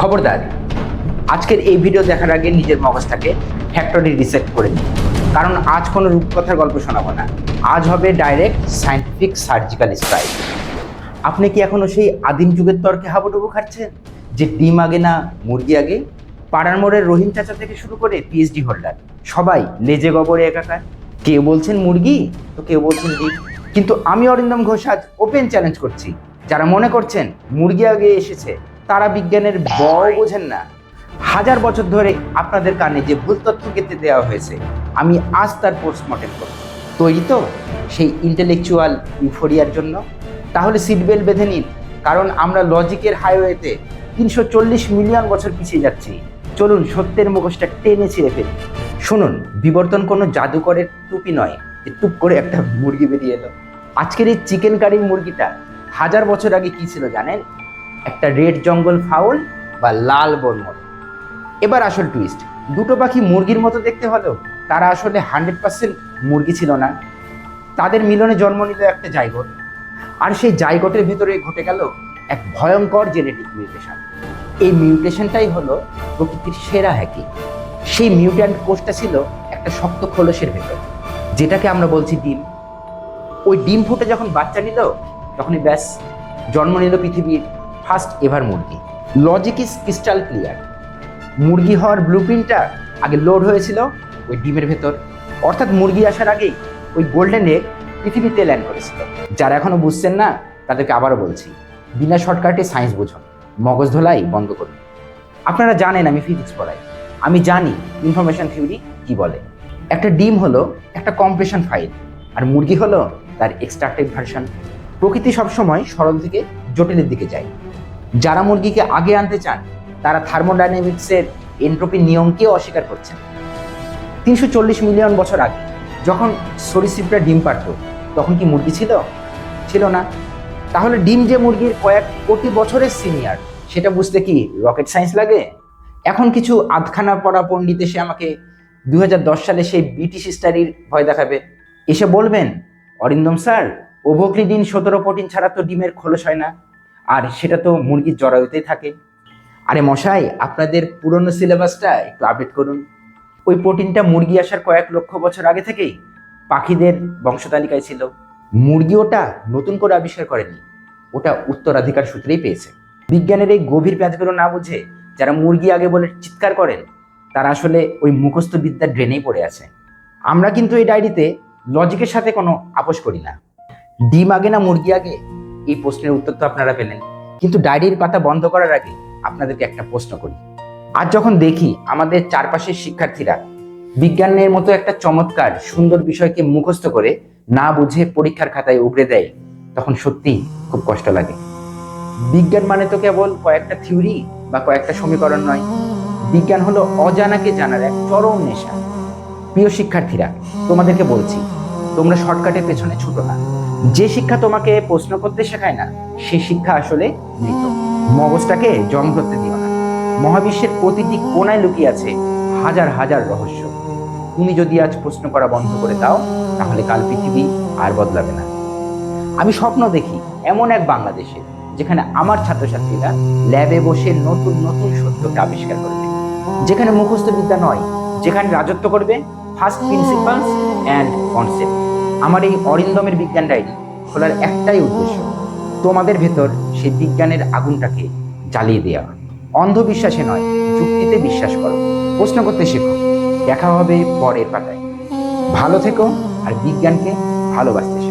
খবরদার, আজকের এই ভিডিও দেখার আগে নিজের মগজটাকে ফ্যাক্টরি রিসেট করে নিন, কারণ আজ কোনো রূপকথার গল্প শোনাবো না। আজ হবে ডাইরেক্ট সায়েন্টিফিক সার্জিক্যাল স্ট্রাইক। আপনি কি এখনো সেই আদিম যুগের তর্কে হাবুডুবু খাচ্ছেন যে ডিম আগে না মুরগি আগে? পাড়ার মোড়ের রহিম চাচা থেকে শুরু করে পিএইচডি হোল্ডার সবাই লেজে গবরে একাকার। কেউ বলছেন মুরগি, তো কেউ বলছেন ডিম। কিন্তু আমি অরিন্দম ঘোষ আজ ওপেন চ্যালেঞ্জ করছি, যারা মনে করছেন মুরগি আগে এসেছে তারা বিজ্ঞানের বড় বোঝেন না। হাজার বছর ধরে আপনাদের কানে যে ভুল তথ্য গেঁথে দেওয়া হয়েছে, আমি আজ তার পোস্টমর্টেম করব। তৈরি তো সেই ইন্টেলেকচুয়াল ইউফোরিয়ার জন্য? তাহলে সিট বেল্ট বেঁধে নিন, কারণ আমরা লজিকের হাইওয়েতে 340 মিলিয়ন বছর পিছিয়ে যাচ্ছি। চলুন সত্যের মুখোশটা টেনে ছিঁড়ে ফেলি। শুনুন, বিবর্তন কোনো জাদুকরের টুপি নয় যে টুপ করে একটা মুরগি বেরিয়ে এলো। আজকের এই চিকেন কারি মুরগিটা হাজার বছর আগে কি ছিল জানেন? একটা রেড জঙ্গল ফাউল বা লাল বর্মল। এবার আসল টুইস্ট, দুটো পাখি মুরগির মতো দেখতে হলেও তারা আসলে 100% মুরগি ছিল না। তাদের মিলনে জন্ম নিল একটা জাইগোট, আর সেই জাইগোটের ভেতরে ঘটে গেল এক ভয়ঙ্কর জেনেটিক মিউটেশন। এই মিউটেশনটাই হলো প্রকৃতির সেরা হ্যাকিং। সেই মিউট্যান্ট কোষটা ছিল একটা শক্ত খোলসের ভেতর, যেটাকে আমরা বলছি ডিম। ওই ডিম ফুটে যখন বাচ্চা নিল, তখনই ব্যাস জন্ম নিল পৃথিবীর ফার্স্ট এভার মুরগি। Logic is crystal clear. মুরগি হওয়ার ব্লুপ্রিন্টটা আগে লোড হয়েছিল ওই ডিমের ভেতর, অর্থাৎ মুরগি আসার আগেই ওই গোল্ডেন এগ পৃথিবীতে ল্যান্ড করেছিল। যারা এখনো বুঝছেন না তাদেরকে আবারও বলছি, বিনা শর্টকাটে সায়েন্স বুঝুন, মগজ ধোলাই বন্ধ করুন। আপনারা জানেন আমি ফিজিক্স পড়াই, আমি জানি ইনফরমেশন থিওরি কি বলে। একটা ডিম হলো একটা কম্প্রেশন ফাইল, আর মুরগি হলো তার এক্সট্রাক্টেড ভার্সন। প্রকৃতি সবসময় সরল থেকে জটিলের দিকে যায়। যারা মুরগিকে আগে আনতে চান তারা থার্মোডাইনামিক্সের এন্ট্রপির নিয়মকেও অস্বীকার করছেন। 340 মিলিয়ন বছর আগে যখন সরীসৃপরা ডিম পারত, তখন কি মুরগি ছিল? ছিল না। তাহলে ডিম যে মুরগির কয়েক কোটি বছরের সিনিয়র, সেটা বুঝতে কি রকেট সায়েন্স লাগে? এখন কিছু আধখানা পড়া পণ্ডিত এসে আমাকে 2010 সালে সেই ব্রিটিশ স্টাডির ভয় দেখাবে, এসে বলবেন অরিন্দম স্যার, ওভোক্লিডিন 17 প্রোটিন ছাড়া তো ডিমের খোলস হয় না, আর সেটা তো মুরগির জরায়ুতেই থাকে। আরে মশাই, আপনাদের পুরনো সিলেবাসটা একটু আপডেট করুন। ওই প্রোটিনটা মুরগি আসার কয়েক লক্ষ বছর আগে থেকেই পাখিদের বংশতালিকায় ছিল। মুরগি ওটা নতুন করে আবিষ্কার করেনি, ওটা উত্তরাধিকার সূত্রেই পেয়েছে। বিজ্ঞানের এই গভীর প্যাঁচগুলো না বুঝে যারা মুরগি আগে বলে চিৎকার করেন, তারা আসলে ওই মুখস্থ বিদ্যার ড্রেনেই পড়ে আছে। আমরা কিন্তু এই ডায়েরিতে লজিকের সাথে কোনো আপোষ করি না। ডিম আগে না মুরগি আগে, এই প্রশ্নের উত্তর তো আপনারা পেলেন, কিন্তু ডায়েরির পাতা বন্ধ করার আগে আপনাদেরকে একটা প্রশ্ন করি। আজ যখন দেখি আমাদের চারপাশের শিক্ষার্থীরা বিজ্ঞানের মতো একটা চমৎকার সুন্দর বিষয়কে মুখস্থ করে না বুঝে পরীক্ষার খাতায় উগড়ে দেয়, তখন সত্যি খুব কষ্ট লাগে। বিজ্ঞান মানে তো কেবল কয়েকটা থিওরি বা কয়েকটা সমীকরণ নয়, বিজ্ঞান হলো অজানাকে জানার এক চরম নেশা। প্রিয় শিক্ষার্থীরা, তোমাদেরকে বলছি, তোমরা শর্টকাটের পেছনে ছুটো না। যে শিক্ষা তোমাকে প্রশ্ন করতে শেখায় না, সে শিক্ষা আসলে মৃত। মগজটাকে জং ধরতে দিও না। মহাবিশ্বের প্রতিটি কোণায় লুকিয়ে আছে হাজার হাজার রহস্য। তুমি যদি আজ প্রশ্ন করা বন্ধ করে দাও, তাহলে কাল পৃথিবী আর বদলাবে না। আমি স্বপ্ন দেখি এমন এক বাংলাদেশে, যেখানে আমার ছাত্রছাত্রীরা ল্যাবে বসে নতুন নতুন সত্যকে আবিষ্কার করবে, যেখানে মুখস্থ বিদ্যা নয়, যেখানে রাজত্ব করবে ফার্স্ট প্রিন্সিপালস অ্যান্ড কনসেপ্ট। আমার এই অরিন্দমের বিজ্ঞান ডায়েরি খোলার একটাই উদ্দেশ্য, তোমাদের ভেতর সেই বিজ্ঞানের আগুনটাকে জ্বালিয়ে দেওয়া। অন্ধবিশ্বাসে নয়, যুক্তিতে বিশ্বাস করো, প্রশ্ন করতে শেখো। দেখা হবে পরের পাতায়। ভালো থেকো আর বিজ্ঞানকে ভালোবাসতে শেখো।